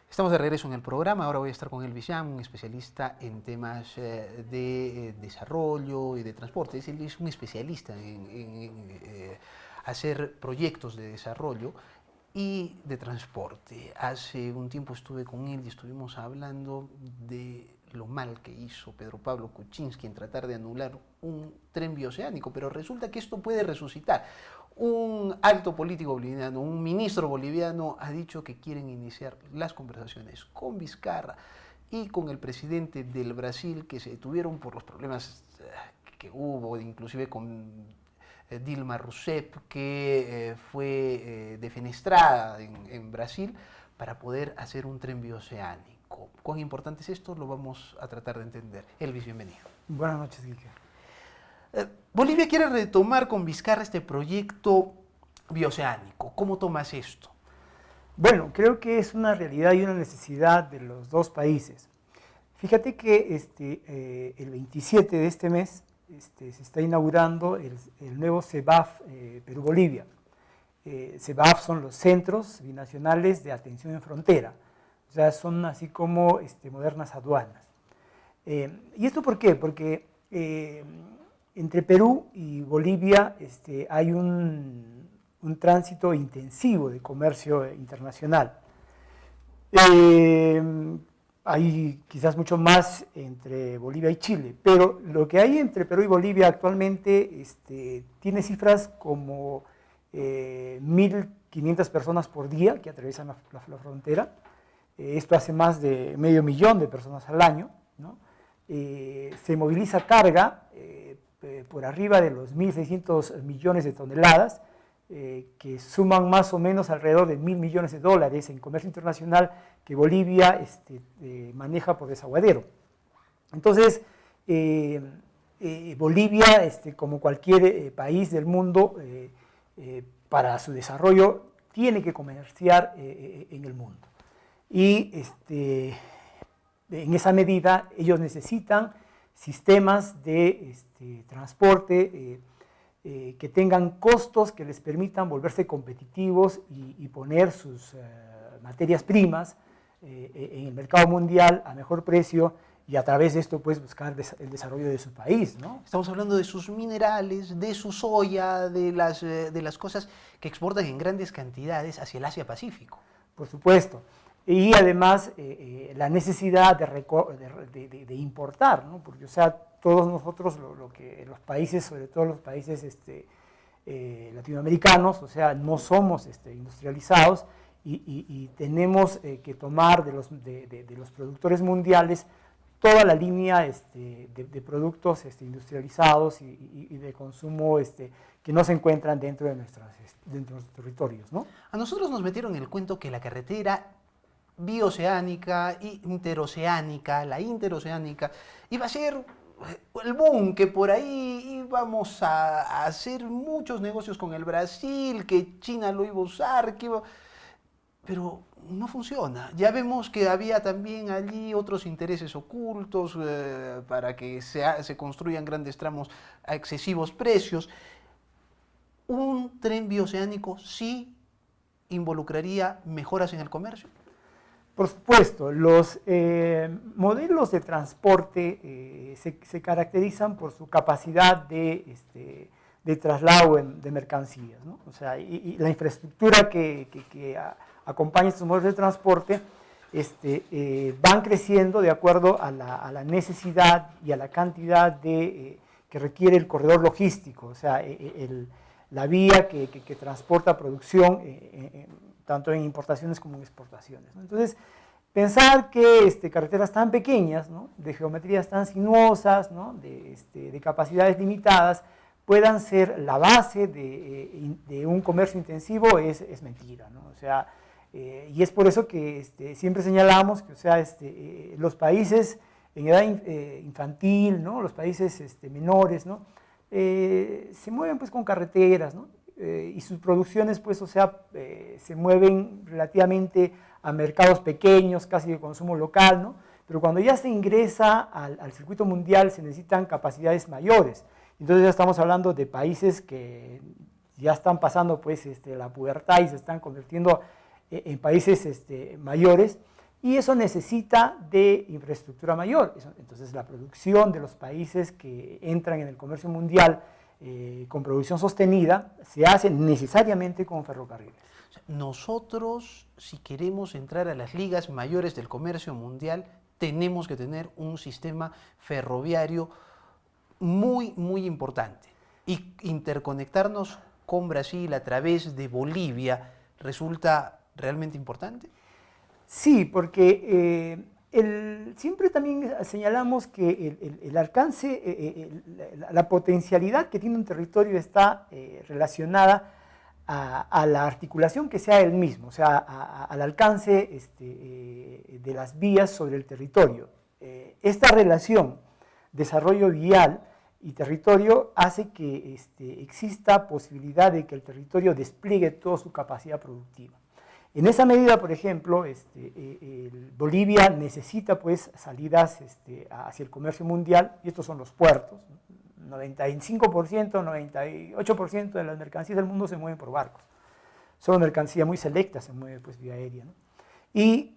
Estamos de regreso en el programa. Ahora voy a estar con Elvis Llama, un especialista en temas de desarrollo y de transporte. Él es un especialista en hacer proyectos de desarrollo y de transporte. Hace un tiempo estuve con él y estuvimos hablando de lo mal que hizo Pedro Pablo Kuczynski en tratar de anular un tren bioceánico, pero resulta que esto puede resucitar. Un alto político boliviano, un ministro boliviano ha dicho que quieren iniciar las conversaciones con Vizcarra y con el presidente del Brasil, que se detuvieron por los problemas que hubo, inclusive con Dilma Rousseff, que fue defenestrada en Brasil, para poder hacer un tren bioceánico. ¿Cuán importante es esto? Lo vamos a tratar de entender. Elvis, bienvenido. Buenas noches, Quique. Bolivia quiere retomar con Vizcarra este proyecto bioceánico. ¿Cómo tomas esto? Bueno, creo que es una realidad y una necesidad de los dos países. Fíjate que el 27 de este mes se está inaugurando el nuevo CEBAF Perú-Bolivia. CEBAF son los Centros Binacionales de Atención en Frontera, o sea, son así como modernas aduanas. ¿Y esto por qué? Porque entre Perú y Bolivia hay un tránsito intensivo de comercio internacional. Hay quizás mucho más entre Bolivia y Chile, pero lo que hay entre Perú y Bolivia actualmente tiene cifras como 1.500 personas por día que atraviesan la frontera. Esto hace más de 500.000 de personas al año, ¿no? Se moviliza carga por arriba de los 1.600 millones de toneladas, que suman más o menos alrededor de 1.000 millones de dólares en comercio internacional que Bolivia maneja por desaguadero. Entonces, Bolivia, como cualquier país del mundo, para su desarrollo tiene que comerciar en el mundo. Y en esa medida ellos necesitan sistemas de transporte que tengan costos que les permitan volverse competitivos y poner sus materias primas en el mercado mundial a mejor precio, y a través de esto pues buscar el desarrollo de su país, ¿no? Estamos hablando de sus minerales, de su soya, de las cosas que exportan en grandes cantidades hacia el Asia-Pacífico. Por supuesto. Y además la necesidad de importar, ¿no? Porque, o sea, todos nosotros, los países, sobre todo los países latinoamericanos, o sea, no somos industrializados y tenemos que tomar de los productores mundiales toda la línea de productos industrializados y de consumo que no se encuentran dentro de nuestros territorios, ¿no? A nosotros nos metieron en el cuento que la carretera bioceánica y interoceánica, la interoceánica, iba a ser el boom, que por ahí íbamos a hacer muchos negocios con el Brasil, que China lo iba a usar, pero no funciona. Ya vemos que había también allí otros intereses ocultos para que se construyan grandes tramos a excesivos precios. ¿Un tren bioceánico sí involucraría mejoras en el comercio? Por supuesto, los modelos de transporte se caracterizan por su capacidad de traslado de mercancías, ¿no? O sea, y la infraestructura que acompaña estos modelos de transporte van creciendo de acuerdo a la necesidad y a la cantidad que requiere el corredor logístico, o sea, la vía que transporta producción tanto en importaciones como en exportaciones, ¿no? Entonces, pensar que carreteras tan pequeñas, ¿no? De geometrías tan sinuosas, ¿no? de capacidades limitadas, puedan ser la base de un comercio intensivo es mentira, ¿no? O sea, y es por eso que siempre señalamos que, o sea, los países en edad infantil, ¿no? Los países menores, ¿no? Se mueven pues con carreteras, ¿no? Y sus producciones pues, o sea, se mueven relativamente a mercados pequeños, casi de consumo local, ¿no? Pero cuando ya se ingresa al circuito mundial se necesitan capacidades mayores. Entonces ya estamos hablando de países que ya están pasando pues la pubertad y se están convirtiendo en países mayores, Y eso necesita de infraestructura mayor. Entonces la producción de los países que entran en el comercio mundial con producción sostenida se hace necesariamente con ferrocarriles. Nosotros, si queremos entrar a las ligas mayores del comercio mundial, tenemos que tener un sistema ferroviario muy, muy importante. Y interconectarnos con Brasil a través de Bolivia resulta realmente importante. Sí, porque siempre también señalamos que el alcance, la potencialidad que tiene un territorio está relacionada a la articulación que sea el mismo, o sea, al alcance de las vías sobre el territorio. Esta relación desarrollo vial y territorio hace que exista posibilidad de que el territorio despliegue toda su capacidad productiva. En esa medida, por ejemplo, Bolivia necesita pues salidas hacia el comercio mundial, y estos son los puertos. 95%, 98% de las mercancías del mundo se mueven por barcos. Solo mercancía muy selecta se mueve pues vía aérea, ¿no? Y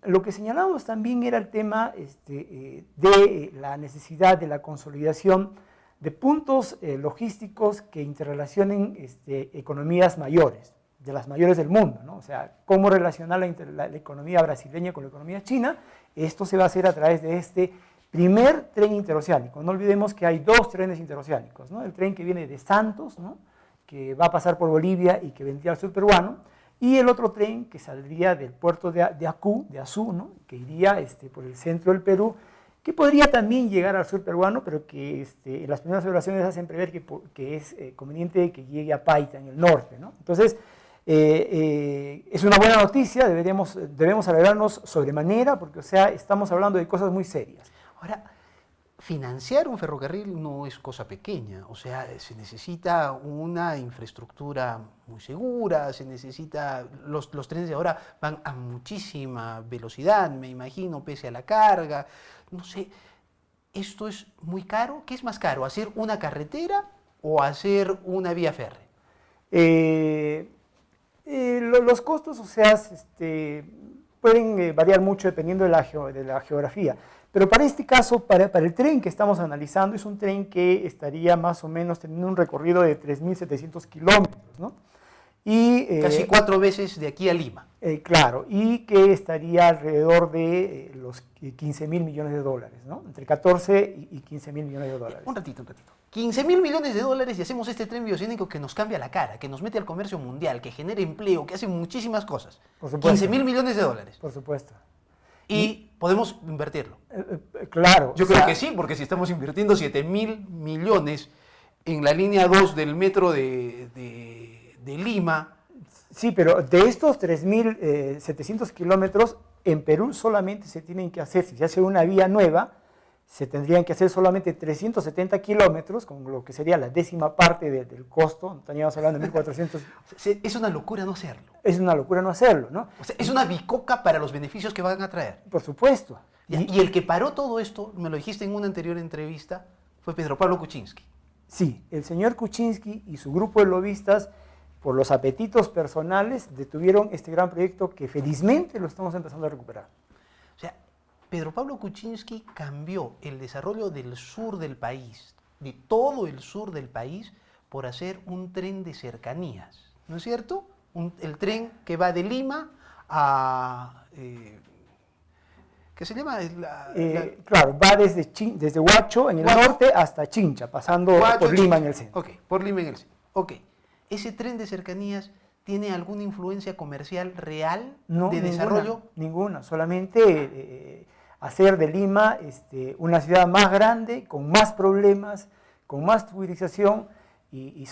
lo que señalamos también era el tema de la necesidad de la consolidación de puntos logísticos que interrelacionen economías mayores, de las mayores del mundo, ¿no? O sea, cómo relacionar la economía brasileña con la economía china. Esto se va a hacer a través de este primer tren interoceánico. No olvidemos que hay dos trenes interoceánicos, ¿no? El tren que viene de Santos, ¿no?, que va a pasar por Bolivia y que vendría al sur peruano, y el otro tren que saldría del puerto de Azú, ¿no?, que iría por el centro del Perú, que podría también llegar al sur peruano, pero que las primeras evaluaciones hacen prever que es conveniente que llegue a Paita, en el norte, ¿no? Entonces, es una buena noticia, debemos alegrarnos sobremanera, porque, o sea, estamos hablando de cosas muy serias. Ahora, financiar un ferrocarril no es cosa pequeña, o sea, se necesita una infraestructura muy segura, se necesita, los trenes de ahora van a muchísima velocidad, me imagino, pese a la carga, no sé, ¿esto es muy caro? ¿Qué es más caro, hacer una carretera o hacer una vía férrea? Los costos, o sea, pueden variar mucho dependiendo de la geografía. Pero para este caso, para el tren que estamos analizando, es un tren que estaría más o menos teniendo un recorrido de 3.700 kilómetros, ¿no? Y, casi 4 veces de aquí a Lima. Claro, y que estaría alrededor de los 15.000 millones de dólares, ¿no? Entre 14 y 15.000 millones de dólares. Un ratito. 15.000 millones de dólares y hacemos este tren bioceánico que nos cambia la cara, que nos mete al comercio mundial, que genera empleo, que hace muchísimas cosas. Por supuesto. 15.000 millones de dólares. Por supuesto. Y podemos invertirlo. Claro. Yo creo que sí, porque si estamos invirtiendo 7.000 millones en la línea 2 del metro de Lima. Sí, pero de estos 3.700 kilómetros, en Perú solamente se tienen que hacer, si se hace una vía nueva, se tendrían que hacer solamente 370 kilómetros, con lo que sería la 10ª parte del costo. Estaríamos hablando de 1.400. Es una locura no hacerlo. Es una locura no hacerlo, ¿no? O sea, es una bicoca para los beneficios que van a traer. Por supuesto. Y el que paró todo esto, me lo dijiste en una anterior entrevista, fue Pedro Pablo Kuczynski. Sí, el señor Kuczynski y su grupo de lobistas, por los apetitos personales, detuvieron este gran proyecto que felizmente lo estamos empezando a recuperar. O sea, Pedro Pablo Kuczynski cambió el desarrollo del sur del país, de todo el sur del país, por hacer un tren de cercanías, ¿no es cierto? El tren que va de Lima a... ¿qué se llama? Claro, va desde Huacho en el norte hasta Chincha, pasando por Lima en el centro. Ok, por Lima en el centro. Ok. ¿Ese tren de cercanías tiene alguna influencia comercial real de desarrollo? Ninguna, solamente hacer de Lima una ciudad más grande, con más problemas, con más turistización, y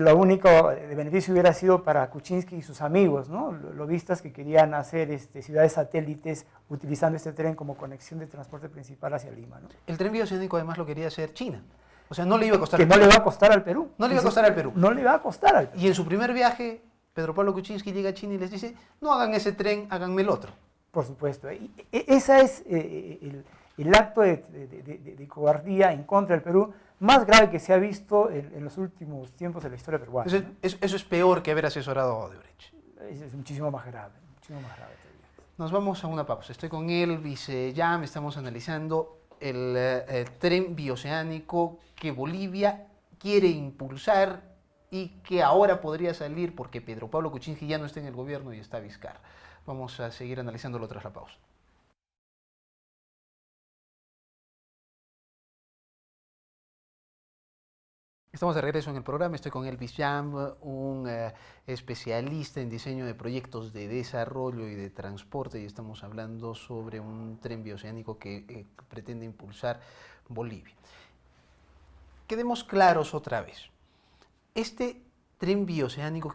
lo único de beneficio hubiera sido para Kuczynski y sus amigos, ¿no? Lobistas que querían hacer ciudades satélites utilizando este tren como conexión de transporte principal hacia Lima, ¿no? El tren bioceánico además lo quería hacer China. O sea, no le iba a costar al Perú. No le va a costar al Perú. No le iba a costar al Perú. No le va a costar al Perú. Y en su primer viaje, Pedro Pablo Kuczynski llega a China y les dice, no hagan ese tren, háganme el otro. Por supuesto. Ese es el acto de cobardía en contra del Perú más grave que se ha visto en los últimos tiempos de la historia peruana. Eso es peor que haber asesorado a Odebrecht. Es muchísimo más grave, muchísimo más grave. Nos vamos a una pausa. Estoy con Elvis Yam, estamos analizando el tren bioceánico que Bolivia quiere impulsar y que ahora podría salir porque Pedro Pablo Kuczynski ya no está en el gobierno y está Vizcarra. Vamos a seguir analizándolo tras la pausa. Estamos de regreso en el programa, estoy con Elvis Yam, un especialista en diseño de proyectos de desarrollo y de transporte, y estamos hablando sobre un tren bioceánico que pretende impulsar Bolivia. Quedemos claros otra vez, este tren bioceánico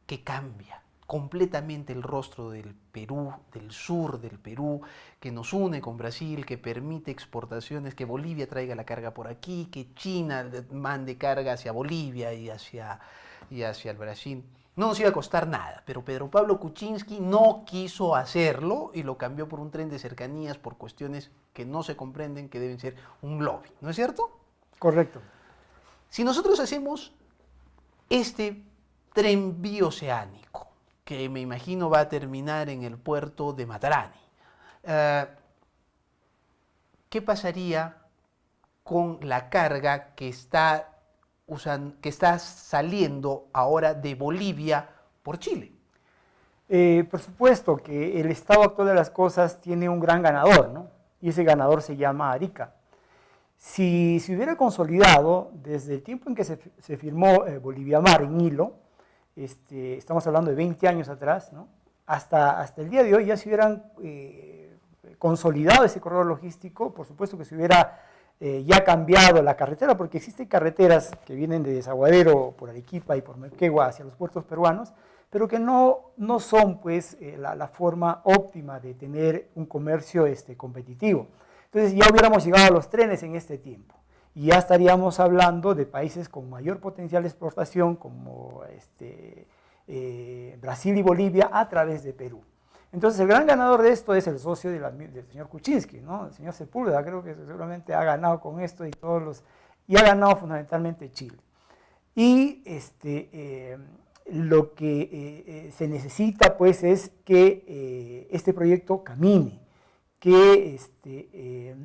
que cambia completamente el rostro del Perú, del sur del Perú, que nos une con Brasil, que permite exportaciones, que Bolivia traiga la carga por aquí, que China mande carga hacia Bolivia y hacia el Brasil. No nos iba a costar nada, pero Pedro Pablo Kuczynski no quiso hacerlo y lo cambió por un tren de cercanías por cuestiones que no se comprenden, que deben ser un lobby, ¿no es cierto? Correcto. Si nosotros hacemos este tren bioceánico, que me imagino va a terminar en el puerto de Matarani, ¿qué pasaría con la carga que está saliendo ahora de Bolivia por Chile? Por supuesto que el estado actual de las cosas tiene un gran ganador, ¿no? Y ese ganador se llama Arica. Si se hubiera consolidado desde el tiempo en que se firmó Bolivia-Mar en Hilo, estamos hablando de 20 años atrás, ¿no? Hasta el día de hoy ya se hubieran consolidado ese corredor logístico, por supuesto que se hubiera ya cambiado la carretera, porque existen carreteras que vienen de Desaguadero por Arequipa y por Moquegua hacia los puertos peruanos, pero que no son pues la forma óptima de tener un comercio competitivo. Entonces ya hubiéramos llegado a los trenes en este tiempo y ya estaríamos hablando de países con mayor potencial de exportación como Brasil y Bolivia a través de Perú. Entonces el gran ganador de esto es el socio del señor Kuczynski, ¿no? El señor Sepúlveda, creo que seguramente ha ganado con esto y ha ganado fundamentalmente Chile. Y lo que se necesita pues es que este proyecto camine, que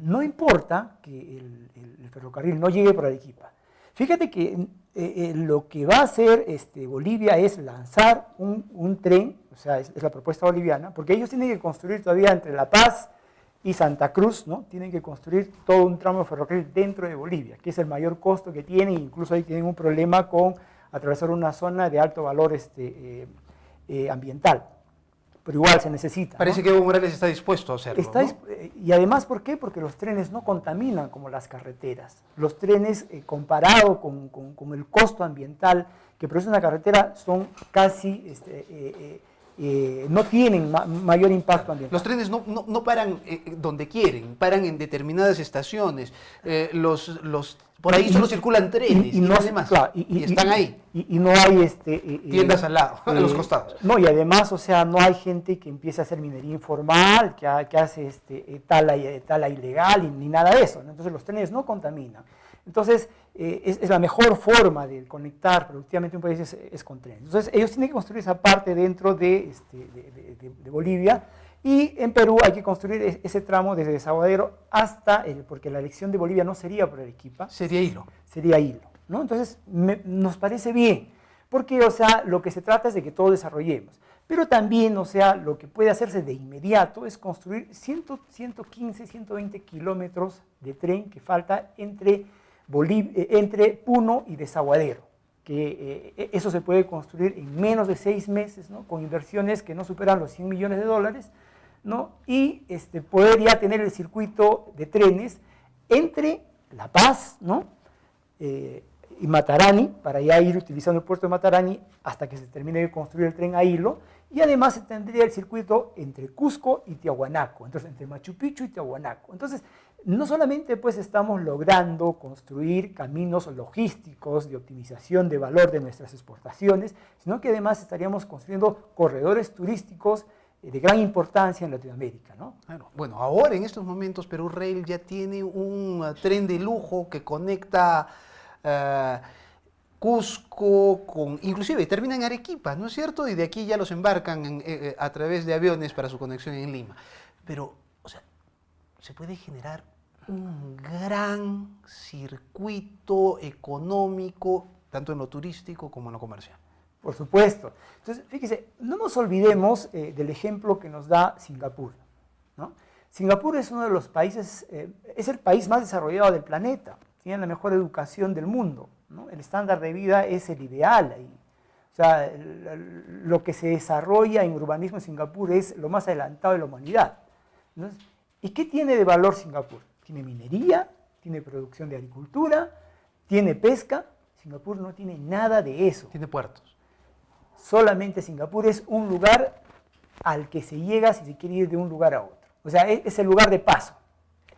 no importa que el ferrocarril no llegue por Arequipa. Fíjate que lo que va a hacer Bolivia es lanzar un tren, o sea, es la propuesta boliviana, porque ellos tienen que construir todavía entre La Paz y Santa Cruz, ¿no? Tienen que construir todo un tramo de ferrocarril dentro de Bolivia, que es el mayor costo que tienen, incluso ahí tienen un problema con atravesar una zona de alto valor ambiental. Pero igual se necesita. Parece, ¿no?, que Evo Morales está dispuesto a hacerlo, ¿no? Y además, ¿por qué? Porque los trenes no contaminan como las carreteras. Los trenes, comparado con el costo ambiental que produce una carretera, son casi, no tienen mayor impacto ambiental. Los trenes no paran donde quieren, paran en determinadas estaciones. Por ahí solo circulan trenes y además, claro, y están ahí. Y no hay tiendas al lado, a los costados. No, y además, o sea, no hay gente que empiece a hacer minería informal, que hace tala ilegal, ni nada de eso, ¿no? Entonces los trenes no contaminan. Entonces, es la mejor forma de conectar productivamente un país es con trenes. Entonces, ellos tienen que construir esa parte dentro de Bolivia. Y en Perú hay que construir ese tramo desde Desaguadero hasta, porque la elección de Bolivia no sería por Arequipa. Sería Hilo. Sería Hilo, ¿no? Entonces, nos parece bien, porque, o sea, lo que se trata es de que todos desarrollemos. Pero también, o sea, lo que puede hacerse de inmediato es construir 115, 120 kilómetros de tren que falta entre Puno y Desaguadero, que eso se puede construir en menos de 6 meses, ¿no? Con inversiones que no superan los $100 millones, ¿no? Y poder ya tener el circuito de trenes entre La Paz, ¿no? Y Matarani, para ya ir utilizando el puerto de Matarani hasta que se termine de construir el tren a Hilo, y además se tendría el circuito entre Cusco y Tiahuanaco, entonces entre Machu Picchu y Tiahuanaco. Entonces, no solamente pues estamos logrando construir caminos logísticos de optimización de valor de nuestras exportaciones, sino que además estaríamos construyendo corredores turísticos de gran importancia en Latinoamérica, ¿no? Bueno, ahora en estos momentos Perú Rail ya tiene un tren de lujo que conecta Cusco, inclusive terminan en Arequipa, ¿no es cierto? Y de aquí ya los embarcan a través de aviones para su conexión en Lima. Pero, o sea, se puede generar un gran circuito económico, tanto en lo turístico como en lo comercial. Por supuesto. Entonces, fíjese, no nos olvidemos del ejemplo que nos da Singapur, ¿no? Singapur es uno de los países, es el país más desarrollado del planeta, tiene la mejor educación del mundo, ¿no? El estándar de vida es el ideal ahí. O sea, lo que se desarrolla en urbanismo en Singapur es lo más adelantado de la humanidad. Entonces, ¿y qué tiene de valor Singapur? Tiene minería, tiene producción de agricultura, tiene pesca. Singapur no tiene nada de eso. Tiene puertos. Solamente Singapur es un lugar al que se llega si se quiere ir de un lugar a otro. O sea, es el lugar de paso.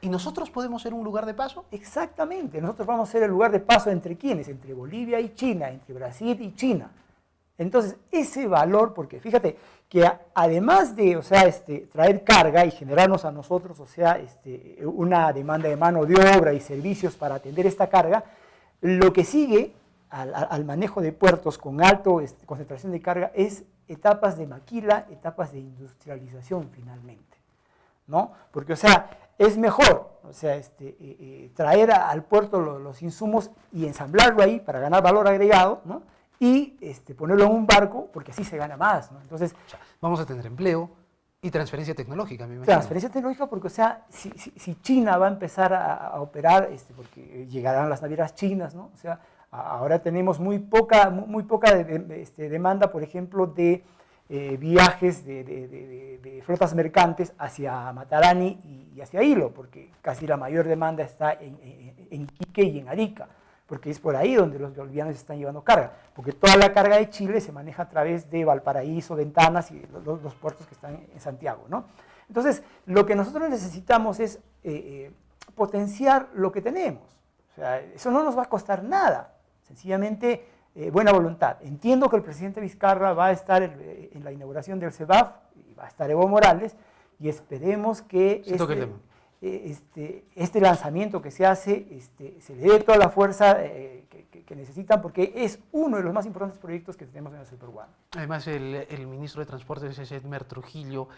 ¿Y nosotros podemos ser un lugar de paso? Exactamente. Nosotros vamos a ser el lugar de paso entre quiénes, entre Bolivia y China, entre Brasil y China. Entonces, ese valor, porque fíjate que además de, o sea, traer carga y generarnos a nosotros, o sea, una demanda de mano de obra y servicios para atender esta carga, lo que sigue al manejo de puertos con alta concentración de carga es etapas de maquila, etapas de industrialización finalmente, ¿no? Porque, o sea, es mejor, o sea, traer al puerto los insumos y ensamblarlo ahí para ganar valor agregado, ¿no? Y ponerlo en un barco porque así se gana más, ¿no? Entonces, o sea, vamos a tener empleo y transferencia tecnológica, me imagino. Transferencia tecnológica porque, o sea, si China va a empezar a operar, porque llegarán las navieras chinas, ¿no? O sea, ahora tenemos muy poca demanda, por ejemplo, de viajes de flotas mercantes hacia Matarani y hacia Hilo, porque casi la mayor demanda está en Iquique y en Arica, porque es por ahí donde los bolivianos están llevando carga, porque toda la carga de Chile se maneja a través de Valparaíso, Ventanas y los puertos que están en Santiago, ¿no? Entonces, lo que nosotros necesitamos es potenciar lo que tenemos. O sea, eso no nos va a costar nada, sencillamente buena voluntad. Entiendo que el presidente Vizcarra va a estar en la inauguración del CEBAF, y va a estar Evo Morales, y esperemos que este lanzamiento que se hace se le dé toda la fuerza que necesitan, porque es uno de los más importantes proyectos que tenemos en el Superguano. Además, el ministro de Transportes es Edmer Trujillo,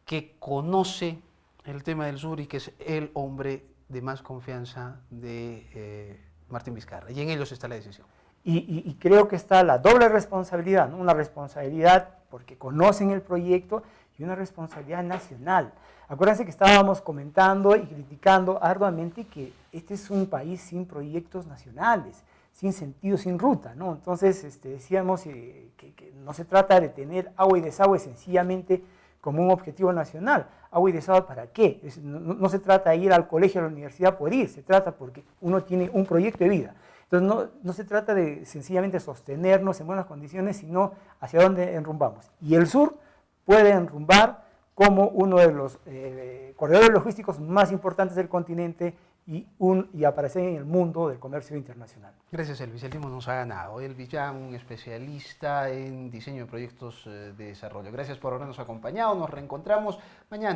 que conoce el tema del sur y que es el hombre de más confianza de Martín Vizcarra, y en ellos está la decisión. Y creo que está la doble responsabilidad, ¿no? Una responsabilidad porque conocen el proyecto y una responsabilidad nacional. Acuérdense que estábamos comentando y criticando arduamente que este es un país sin proyectos nacionales, sin sentido, sin ruta, ¿no? Entonces decíamos que no se trata de tener agua y desagüe sencillamente como un objetivo nacional. ¿Agua y desagüe para qué? No se trata de ir al colegio o a la universidad por ir, se trata porque uno tiene un proyecto de vida. Entonces no se trata de sencillamente sostenernos en buenas condiciones, sino hacia dónde enrumbamos. Y el sur puede enrumbar como uno de los corredores logísticos más importantes del continente y aparecer en el mundo del comercio internacional. Gracias, Elvis. El tiempo nos ha ganado. Elvis Yang, un especialista en diseño de proyectos de desarrollo. Gracias por habernos acompañado. Nos reencontramos mañana.